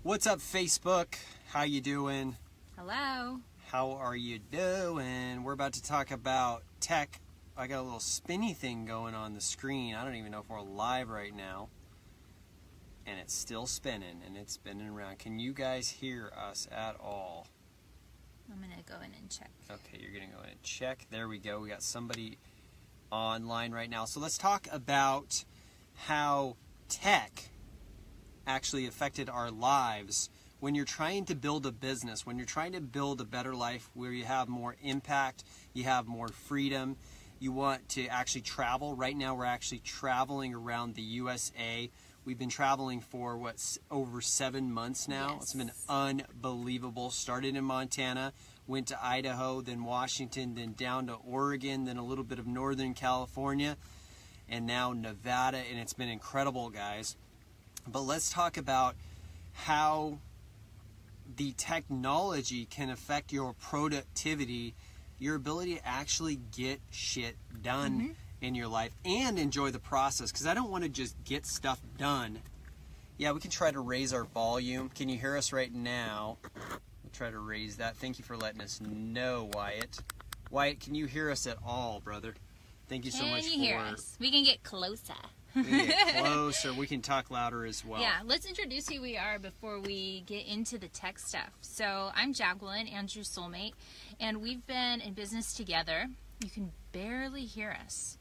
What's up, Facebook? How you doing? Hello. How are you doing? We're about to talk about tech. I got a little spinny thing going on the screen. I don't even know if we're live right now. And it's still spinning, and it's spinning around. Can you guys hear us at all? I'm going to go in and check. Okay, you're going to go in and check. There we go. We got somebody online right now. So let's talk about how tech actually affected our lives when you're trying to build a business, when you're trying to build a better life where you have more impact, you have more freedom, you want to actually travel. Right now we're actually traveling around the USA. We've been traveling for over 7 months now. Yes. It's been unbelievable. Started in Montana, went to Idaho, then Washington, then down to Oregon, then a little bit of Northern California, and now Nevada, and it's been incredible, guys. But let's talk about how the technology can affect your productivity, your ability to actually get shit done in your life and enjoy the process. Because I don't want to just get stuff done. Yeah, we can try to raise our volume. Can you hear us right now? We'll try to raise that. Thank you for letting us know, Wyatt. Wyatt, can you hear us at all, brother? Thank you so much for... Can you hear us? We can get closer. We can get closer. We can talk louder as well. Yeah, let's introduce who we are before we get into the tech stuff. So I'm Jacqueline, Andrew's soulmate, and we've been in business together. You can barely hear us.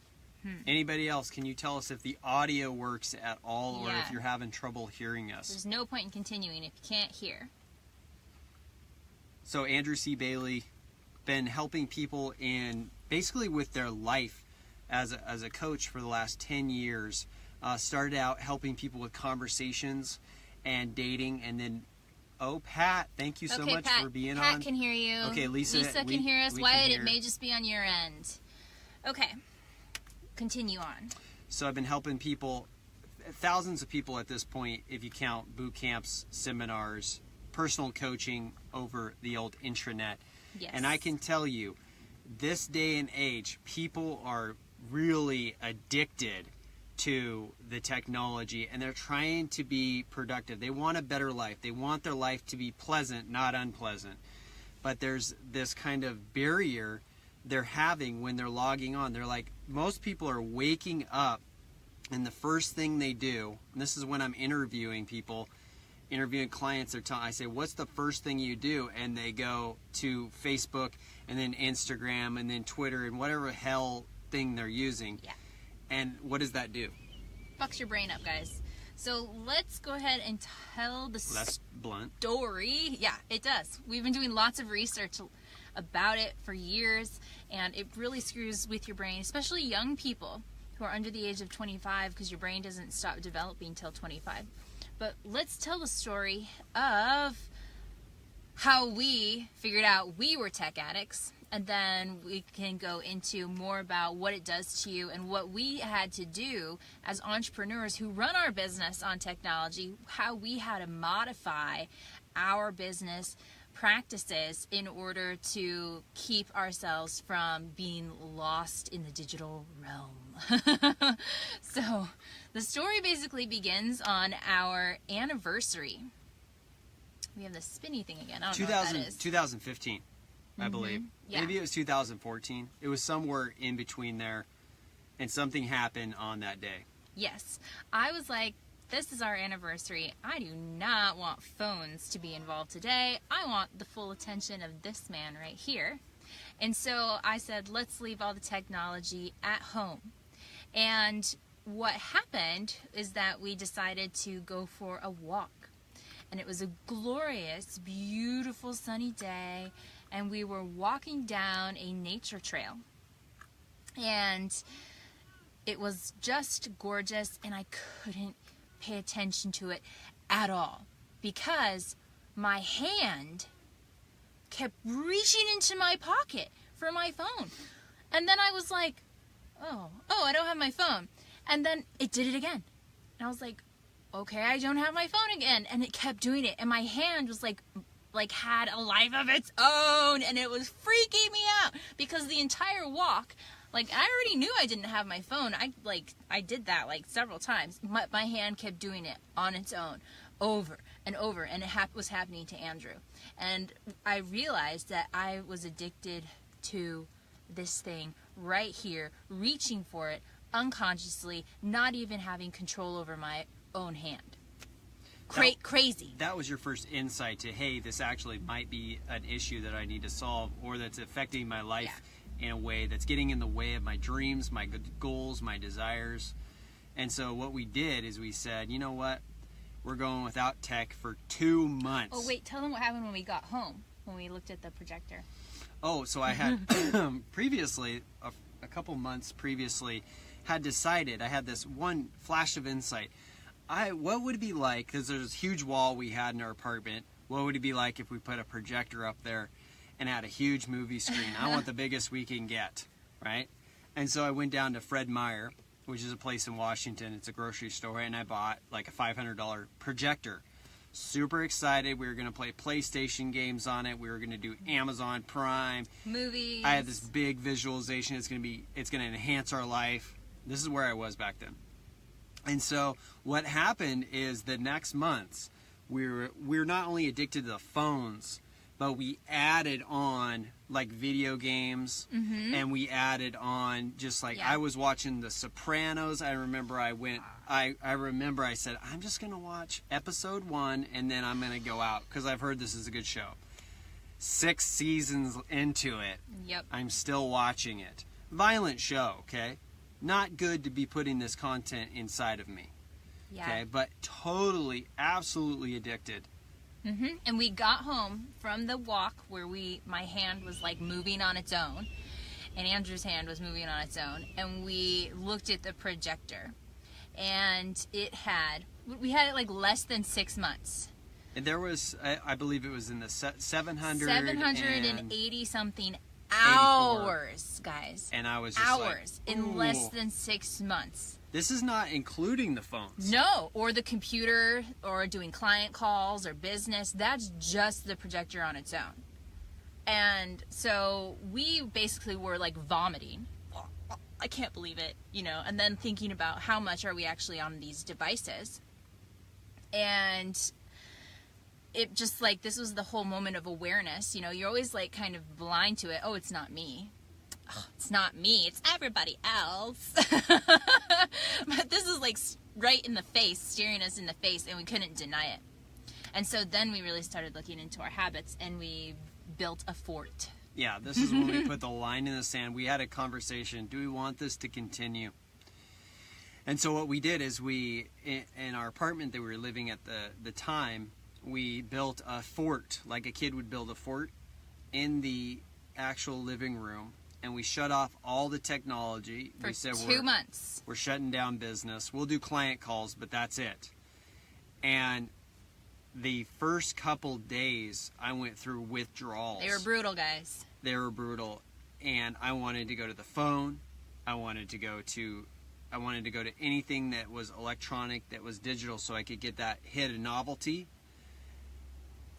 Anybody else, can you tell us if the audio works at all or Yeah. if you're having trouble hearing us? There's no point in continuing if you can't hear. So Andrew C. Bailey, been helping people in basically with their life as a coach for the last 10 years. Started out helping people with conversations and dating, and then, Pat, thank you so much Pat, for being Pat on. can hear you. Okay, Lisa can hear us. we Wyatt, can hear. it may just be on your end. Okay, continue on. So I've been helping people, thousands of people at this point, if you count boot camps, seminars, personal coaching over the old intranet. Yes. And I can tell you, this day and age, people are really addicted to the technology, and they're trying to be productive. They want a better life. They want their life to be pleasant, not unpleasant. But there's this kind of barrier they're having when they're logging on. They're like, most people are waking up, and the first thing they do, and this is when I'm interviewing people, interviewing clients, I say, what's the first thing you do? And they go to Facebook and then Instagram and then Twitter and whatever hell thing they're using. Yeah. And what does that do? Fucks your brain up, guys. So let's go ahead and tell the Well, that's blunt. story. Yeah, it does. We've been doing lots of research about it for years, and it really screws with your brain, especially young people who are under the age of 25, because your brain doesn't stop developing till 25. But let's tell the story of how we figured out we were tech addicts, and then we can go into more about what it does to you and what we had to do as entrepreneurs who run our business on technology, how we had to modify our business practices in order to keep ourselves from being lost in the digital realm. So the story basically begins on our anniversary. We have the spinny thing again. I don't know what that is. 2015, I believe. Yeah. Maybe it was 2014. It was somewhere in between there, and something happened on that day. Yes. I was like, this is our anniversary. I do not want phones to be involved today. I want the full attention of this man right here. And so I said, let's leave all the technology at home. And what happened is that we decided to go for a walk. And it was a glorious, beautiful, sunny day. And we were walking down a nature trail. And it was just gorgeous, and I couldn't pay attention to it at all because my hand kept reaching into my pocket for my phone. And then I was like, oh, I don't have my phone. And then it did it again. And I was like, okay, I don't have my phone again. And it kept doing it. And my hand was like had a life of its own. And it was freaking me out because the entire walk, like, I already knew I didn't have my phone. I did that like several times. My hand kept doing it on its own. over and over, and it was happening to Andrew. And I realized that I was addicted to this thing right here, reaching for it unconsciously, not even having control over my own hand. Crazy. That was your first insight to, hey, this actually might be an issue that I need to solve, or that's affecting my life in a way that's getting in the way of my dreams, my good goals, my desires. And so what we did is we said, you know what? We're going without tech for 2 months. Oh, wait, tell them what happened when we got home, when we looked at the projector. Oh, so I had previously, a couple months previously, had decided, I had this one flash of insight. What would it be like, because there's this huge wall we had in our apartment, what would it be like if we put a projector up there and had a huge movie screen? I want the biggest we can get, right? And so I went down to Fred Meyer, which is a place in Washington. It's a grocery store, and I bought like a $500 projector. Super excited. We were going to play PlayStation games on it. We were going to do Amazon Prime. Movies. I had this big visualization. It's going to enhance our life. This is where I was back then. And so what happened is the next months, we're not only addicted to the phones, but we added on like video games, and we added on just like, I was watching The Sopranos. I remember I said, I'm just going to watch episode 1 and then I'm going to go out because I've heard this is a good show. 6 seasons into it, I'm still watching it. Violent show, okay? Not good to be putting this content inside of me. Okay, but totally, absolutely addicted. And we got home from the walk where my hand was like moving on its own, and Andrew's hand was moving on its own, and we looked at the projector, and we had it like less than 6 months. And there was, I believe it was in the 780 something hours, guys. And I was just hours like, in less than 6 months. This is not including the phones. No, or the computer, or doing client calls, or business. That's just the projector on its own. And so we basically were like vomiting. I can't believe it, and then thinking about how much are we actually on these devices. And it just like, this was the whole moment of awareness. You're always like kind of blind to it. Oh, it's not me. Oh, it's not me, it's everybody else. But this is like right in the face, staring us in the face, and we couldn't deny it. And so then we really started looking into our habits, and we built a fort. Yeah, this is when we put the line in the sand. We had a conversation. Do we want this to continue? And so what we did is in our apartment that we were living at the time, we built a fort, like a kid would build a fort, in the actual living room. And we shut off all the technology. For we said 2 months. We're shutting down business. We'll do client calls, but that's it. And the first couple days, I went through withdrawals. They were brutal, guys. They were brutal. And I wanted to go to the phone. I wanted to go to anything that was electronic, that was digital, so I could get that hit of novelty.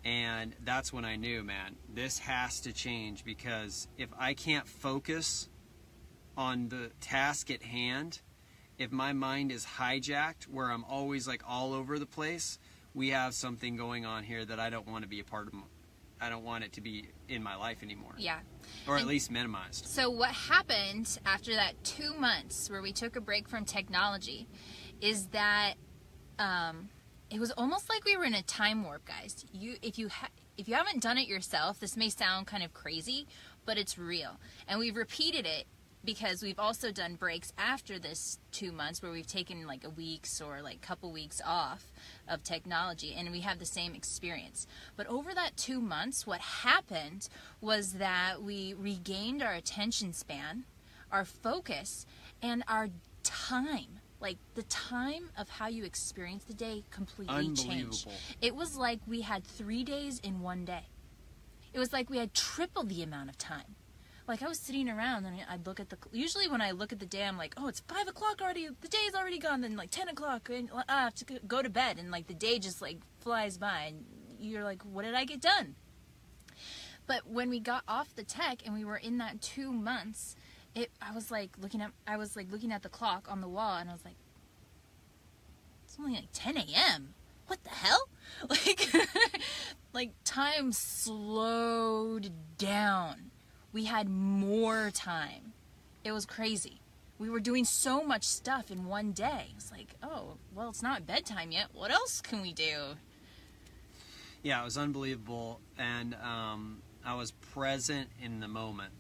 And that's when I knew, man, this has to change, because if I can't focus on the task at hand, if my mind is hijacked, where I'm always like all over the place, we have something going on here that I don't want to be a part of. I don't want it to be in my life anymore. Yeah. Or at least minimized. So what happened after that 2 months where we took a break from technology is that it was almost like we were in a time warp, guys. If you haven't done it yourself, this may sound kind of crazy, but it's real. And we've repeated it because we've also done breaks after this 2 months where we've taken like a week's or like couple weeks off of technology, and we have the same experience. But over that 2 months, what happened was that we regained our attention span, our focus, and our time. Like, the time of how you experience the day completely changed. It was like we had 3 days in one day. It was like we had triple the amount of time. Like, I was sitting around and I'd look at usually when I look at the day, I'm like, oh, it's 5 o'clock already, the day's already gone. Then like 10 o'clock, and I have to go to bed, and like the day just like flies by, and you're like, what did I get done? But when we got off the tech and we were in that 2 months, I was looking at the clock on the wall, and I was like, it's only like 10 a.m. What the hell? time slowed down. We had more time. It was crazy. We were doing so much stuff in one day. It's like, oh, well, it's not bedtime yet. What else can we do? Yeah, it was unbelievable, and I was present in the moment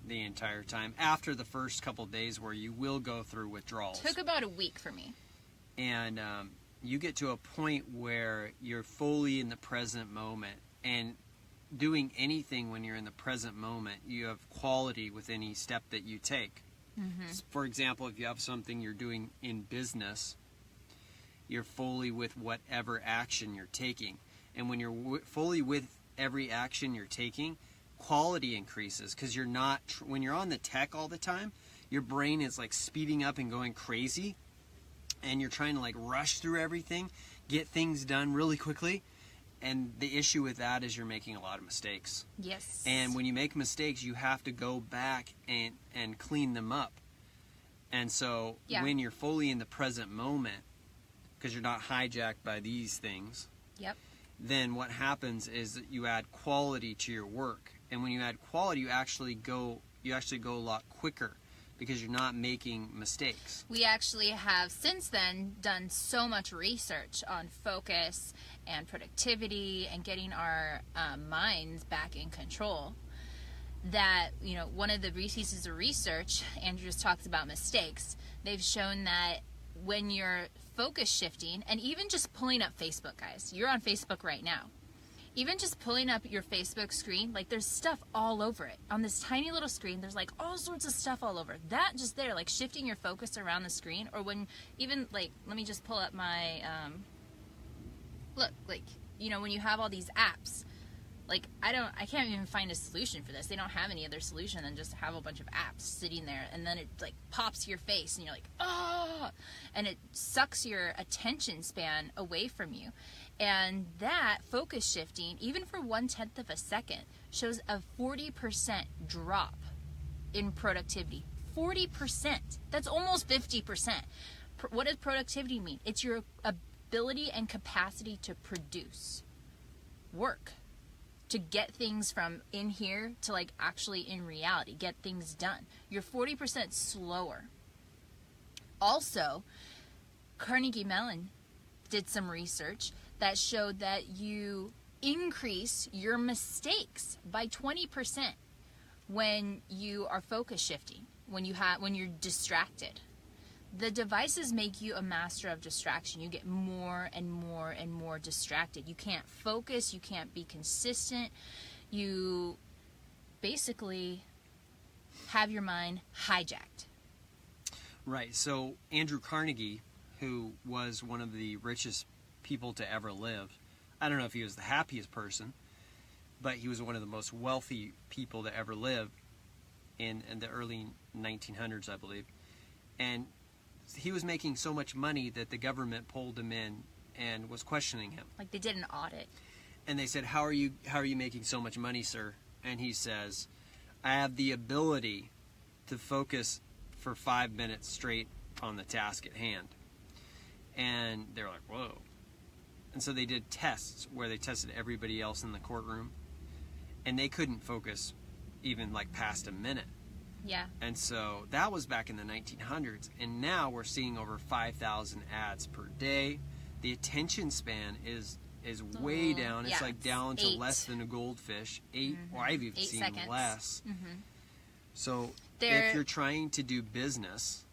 the entire time. After the first couple days where you will go through withdrawals. Took about a week for me. And you get to a point where you're fully in the present moment, and doing anything when you're in the present moment, you have quality with any step that you take. For example, if you have something you're doing in business, you're fully with whatever action you're taking. And when you're fully with every action you're taking, quality increases, because you're not, when you're on the tech all the time, your brain is like speeding up and going crazy, and you're trying to like rush through everything, get things done really quickly. And the issue with that is you're making a lot of mistakes. Yes. And when you make mistakes, you have to go back and clean them up. And so when you're fully in the present moment, because you're not hijacked by these things, Yep. then what happens is that you add quality to your work. And when you add quality, you actually go a lot quicker, because you're not making mistakes. We actually have since then done so much research on focus and productivity and getting our minds back in control that, you know, one of the pieces of research, Andrew just talks about mistakes. They've shown that when you're focus shifting, and even just pulling up Facebook, guys, you're on Facebook right now. Even just pulling up your Facebook screen, like there's stuff all over it. On this tiny little screen, there's like all sorts of stuff all over. That just there, like shifting your focus around the screen, or when even like, let me just pull up my, look, like, you know, when you have all these apps, like I can't even find a solution for this. They don't have any other solution than just to have a bunch of apps sitting there, and then it like pops your face and you're like, oh, and it sucks your attention span away from you. And that focus shifting, even for 1/10 of a second, shows a 40% drop in productivity. 40%. That's almost 50%. What does productivity mean? It's your ability and capacity to produce work, to get things from in here to like actually in reality, get things done. You're 40% slower. Also, Carnegie Mellon did some research that showed that you increase your mistakes by 20% when you are focus shifting, when you're distracted. The devices make you a master of distraction. You get more and more and more distracted. You can't focus, you can't be consistent. You basically have your mind hijacked. Right. So Andrew Carnegie, who was one of the richest people to ever live, I don't know if he was the happiest person, but he was one of the most wealthy people to ever live in the early 1900s, I believe. And he was making so much money that the government pulled him in and was questioning him. Like they did an audit. And they said, how are you making so much money, sir? And he says, I have the ability to focus for 5 minutes straight on the task at hand. And they're like, whoa. And so they did tests where they tested everybody else in the courtroom, and they couldn't focus even like past a minute. Yeah. And so that was back in the 1900s, and now we're seeing over 5,000 ads per day. The attention span is way down. It's like down to less than a goldfish. 8, or I've even 8 seen seconds. less. So if you're trying to do business,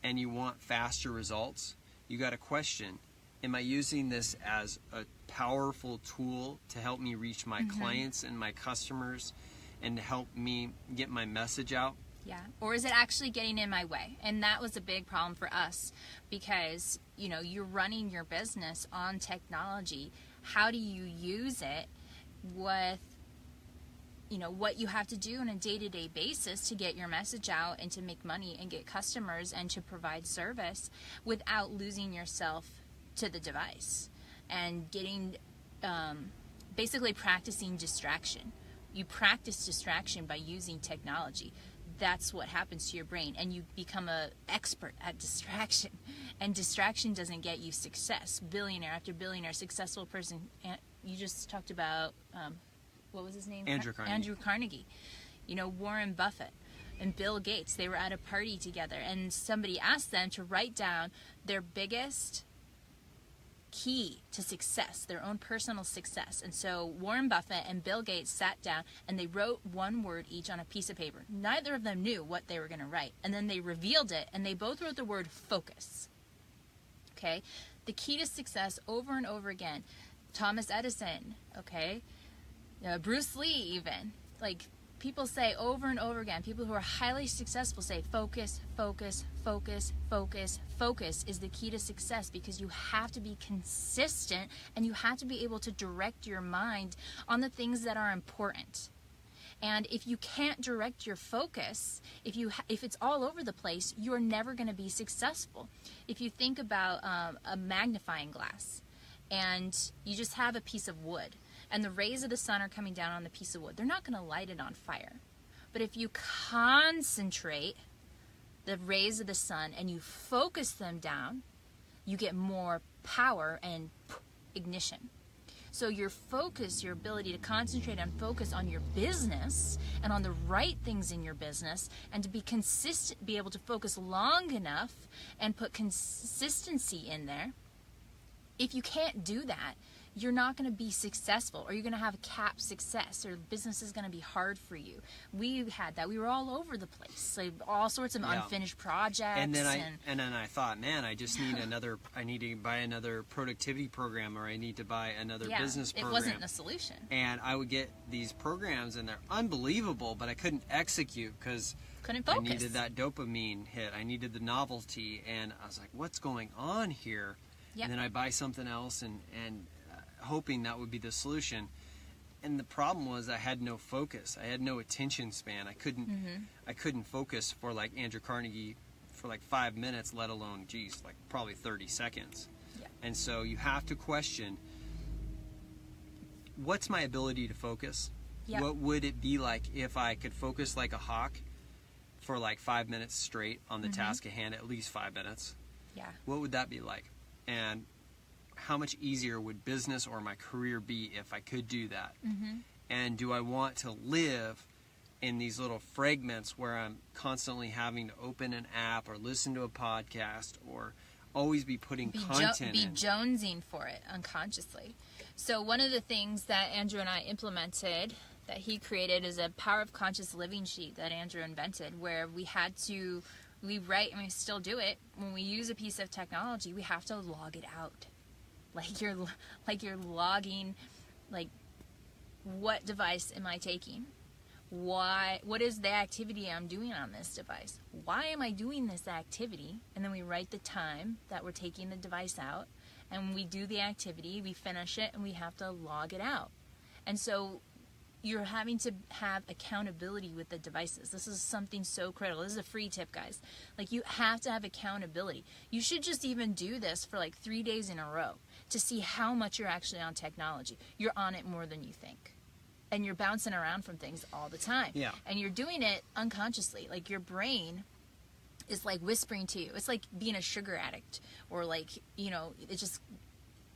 and you want faster results, you got to question, am I using this as a powerful tool to help me reach my clients and my customers and to help me get my message out? Yeah. Or is it actually getting in my way? And that was a big problem for us because, you know, you're running your business on technology. How do you use it with, you know, what you have to do on a day-to-day basis to get your message out and to make money and get customers and to provide service without losing yourself to the device and getting, basically practicing distraction. You practice distraction by using technology. that's what happens to your brain, and you become an expert at distraction, and distraction doesn't get you success. Billionaire after billionaire, successful person. You just talked about what was his name? Andrew Carnegie. Andrew Carnegie. You know, Warren Buffett and Bill Gates. They were at a party together, and somebody asked them to write down their biggest key to success, their own personal success. And so Warren Buffett and Bill Gates sat down and they wrote one word each on a piece of paper. Neither of them knew what they were going to write. And then they revealed it, and they both wrote the word focus. Okay? The key to success over and over again. Thomas Edison, okay? Bruce Lee even. Like, people say over and over again, people who are highly successful say focus, focus, focus, focus. Focus is the key to success, because you have to be consistent and you have to be able to direct your mind on the things that are important. And if you can't direct your focus, if it's all over the place, you're never going to be successful. If you think about a magnifying glass, and you just have a piece of wood, and the rays of the sun are coming down on the piece of wood, they're not going to light it on fire. But if you concentrate the rays of the sun and you focus them down, you get more power and ignition. So your focus, your ability to concentrate and focus on your business and on the right things in your business, and to be consistent, be able to focus long enough and put consistency in there. If you can't do that, you're not going to be successful, or you're going to have a capped success, or business is going to be hard for you. We had that. We were all over the place, like all sorts of unfinished projects. And then I thought, man, I just need I need to buy another productivity program, or I need to buy another business program. It wasn't the solution. And I would get these programs, and they're unbelievable, but I couldn't execute because couldn't focus. I needed that dopamine hit. I needed the novelty, and I was like, what's going on here? Yep. And then I buy something else, and hoping that would be the solution. And the problem was I had no focus. I had no attention span. I couldn't focus for like Andrew Carnegie for like 5 minutes, let alone, like probably 30 seconds. Yeah. And so you have to question, what's my ability to focus? Yeah. What would it be like if I could focus like a hawk for like 5 minutes straight on the task at hand, at least 5 minutes? Yeah. What would that be like? And how much easier would business or my career be if I could do that? And do I want to live in these little fragments where I'm constantly having to open an app or listen to a podcast or always be putting content in? Be jonesing for it unconsciously. So one of the things that Andrew and I implemented, that he created, is a Power of Conscious Living sheet that Andrew invented, where we write, and we still do it, when we use a piece of technology, we have to log it out. Like you're logging, like, what device am I taking? What is the activity I'm doing on this device? Why am I doing this activity? And then we write the time that we're taking the device out, and when we do the activity, we finish it, and we have to log it out. And so you're having to have accountability with the devices. This is something so critical. This is a free tip, guys. Like, you have to have accountability. You should just even do this for like 3 days in a row to see how much you're actually on technology. You're on it more than you think. And you're bouncing around from things all the time. Yeah. And you're doing it unconsciously. Like, your brain is like whispering to you. It's like being a sugar addict, or like, it just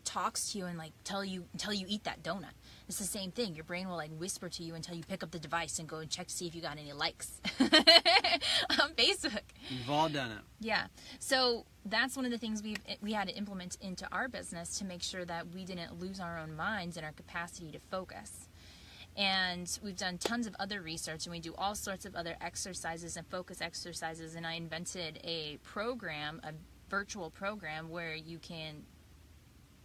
talks to you and like until you eat that donut. It's the same thing. Your brain will like whisper to you until you pick up the device and go and check to see if you got any likes on Facebook. We've all done it. Yeah. So that's one of the things we had to implement into our business to make sure that we didn't lose our own minds and our capacity to focus. And we've done tons of other research, and we do all sorts of other exercises and focus exercises. And I invented a virtual program where you can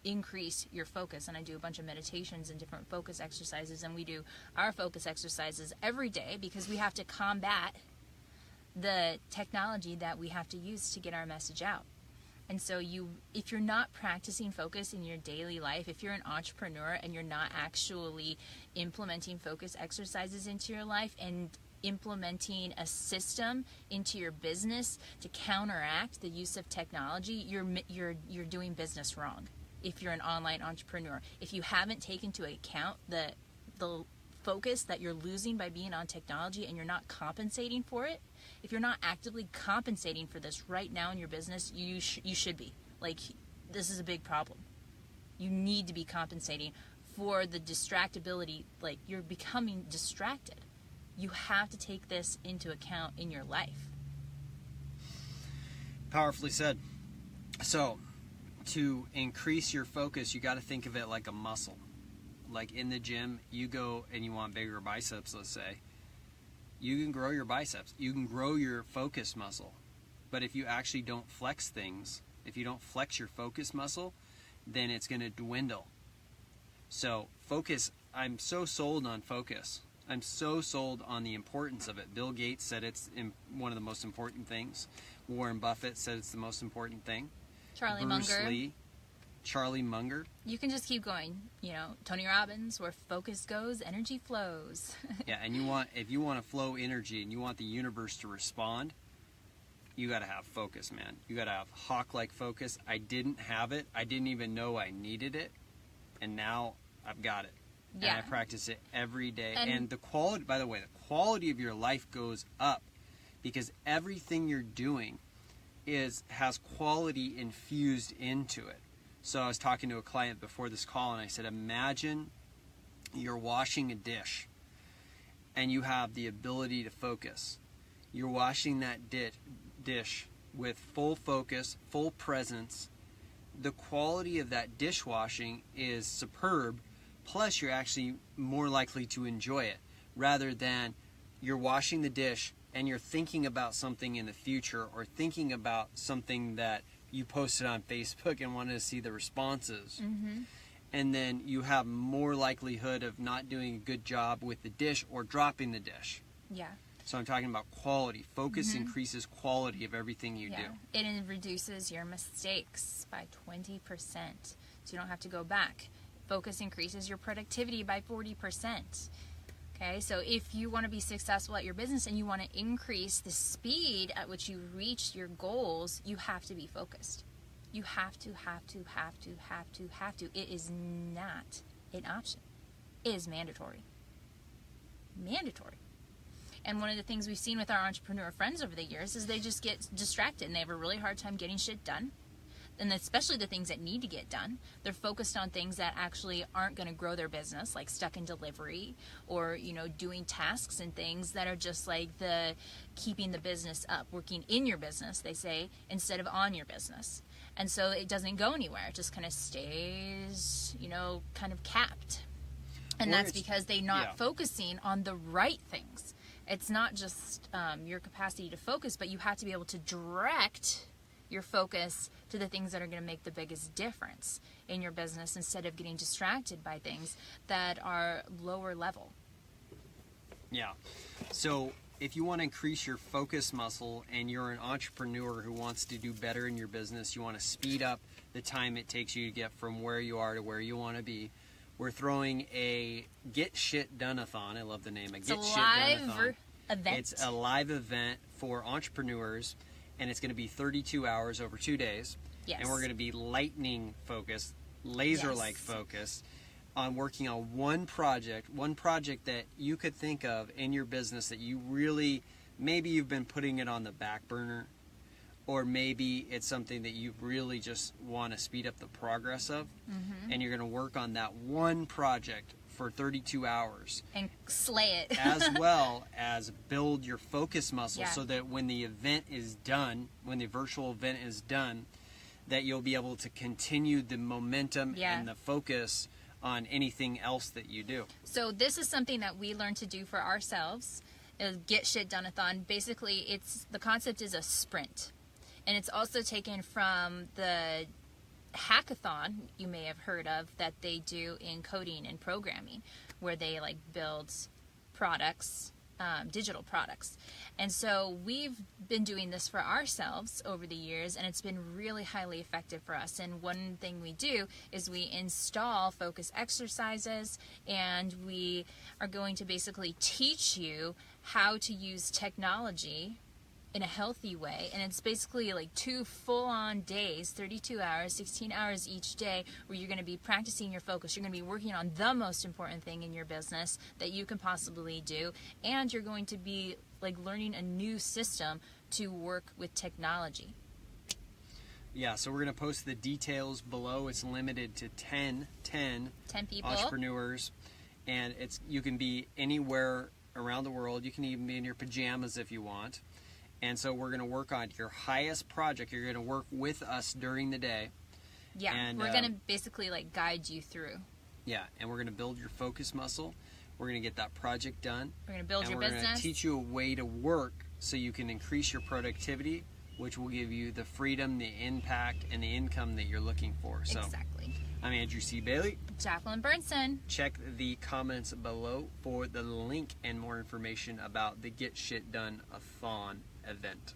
increase your focus, and I do a bunch of meditations and different focus exercises, and we do our focus exercises every day because we have to combat the technology that we have to use to get our message out. And so if you're not practicing focus in your daily life, if you're an entrepreneur and you're not actually implementing focus exercises into your life and implementing a system into your business to counteract the use of technology, you're doing business wrong. If you're an online entrepreneur, if you haven't taken into account the focus that you're losing by being on technology and you're not compensating for it, if you're not actively compensating for this right now in your business, you should be. Like, this is a big problem. You need to be compensating for the distractibility. Like, you're becoming distracted. You have to take this into account in your life. Powerfully said. So, to increase your focus, you got to think of it like a muscle. Like in the gym, you go and you want bigger biceps, let's say. You can grow your biceps. You can grow your focus muscle. But if you actually don't flex things, if you don't flex your focus muscle, then it's going to dwindle. So focus, I'm so sold on focus. I'm so sold on the importance of it. Bill Gates said it's one of the most important things. Warren Buffett said it's the most important thing. Charlie Bruce Munger. Lee, Charlie Munger. You can just keep going. You know, Tony Robbins, where focus goes, energy flows. Yeah, and if you want to flow energy and you want the universe to respond, you got to have focus, man. You got to have hawk-like focus. I didn't have it. I didn't even know I needed it, and now I've got it. Yeah. And I practice it every day. And And the quality, by the way, the quality of your life goes up because everything you're doing has quality infused into it. So I was talking to a client before this call, and I said, imagine you're washing a dish, and you have the ability to focus. You're washing that dish with full focus, full presence. The quality of that dishwashing is superb, plus you're actually more likely to enjoy it, rather than you're washing the dish and you're thinking about something in the future or thinking about something that you posted on Facebook and wanted to see the responses. Mm-hmm. And then you have more likelihood of not doing a good job with the dish or dropping the dish. Yeah. So I'm talking about quality. Focus increases quality of everything you do. It reduces your mistakes by 20%. So you don't have to go back. Focus increases your productivity by 40%. Okay, so if you want to be successful at your business and you want to increase the speed at which you reach your goals, you have to be focused. You have to. It is not an option. It is mandatory. Mandatory. And one of the things we've seen with our entrepreneur friends over the years is they just get distracted and they have a really hard time getting shit done. And especially the things that need to get done. They're focused on things that actually aren't going to grow their business, like stuck in delivery or, doing tasks and things that are just like the keeping the business up, working in your business, they say, instead of on your business. And so it doesn't go anywhere. It just kind of stays, kind of capped. And that's because they're not focusing on the right things. It's not just your capacity to focus, but you have to be able to direct your focus to the things that are going to make the biggest difference in your business instead of getting distracted by things that are lower level. Yeah. So if you want to increase your focus muscle and you're an entrepreneur who wants to do better in your business, you want to speed up the time it takes you to get from where you are to where you want to be, we're throwing a Get Shit Done-a-thon. I love the name. It's a live event. It's a live event for entrepreneurs, and it's going to be 32 hours over 2 days. Yes. And we're going to be lightning focused, laser-like focused on working on one project that you could think of in your business that you really, maybe you've been putting it on the back burner, or maybe it's something that you really just want to speed up the progress of, and you're going to work on that one project for 32 hours. And slay it. As well as build your focus muscle so that when the event is done, when the virtual event is done, that you'll be able to continue the momentum and the focus on anything else that you do. So this is something that we learned to do for ourselves, is Get Shit Done-a-thon. Basically, the concept is a sprint. And it's also taken from the hackathon you may have heard of that they do in coding and programming, where they build products, digital products. And so we've been doing this for ourselves over the years, and it's been really highly effective for us. And one thing we do is we install focus exercises, and we are going to basically teach you how to use technology in a healthy way, and it's basically like 2 full-on days, 32 hours, 16 hours each day, where you're going to be practicing your focus. You're going to be working on the most important thing in your business that you can possibly do, and you're going to be like learning a new system to work with technology. Yeah, so we're going to post the details below. It's limited to 10 people, entrepreneurs, and you can be anywhere around the world. You can even be in your pajamas if you want. And so we're going to work on your highest project. You're going to work with us during the day. Yeah, and, we're going to basically like guide you through. Yeah, and we're going to build your focus muscle. We're going to get that project done. We're going to build your business. business. We're going to teach you a way to work so you can increase your productivity, which will give you the freedom, the impact, and the income that you're looking for. So, exactly. I'm Andrew C. Bailey. Jacqueline Bernson. Check the comments below for the link and more information about the Get Shit Done-a-thon event.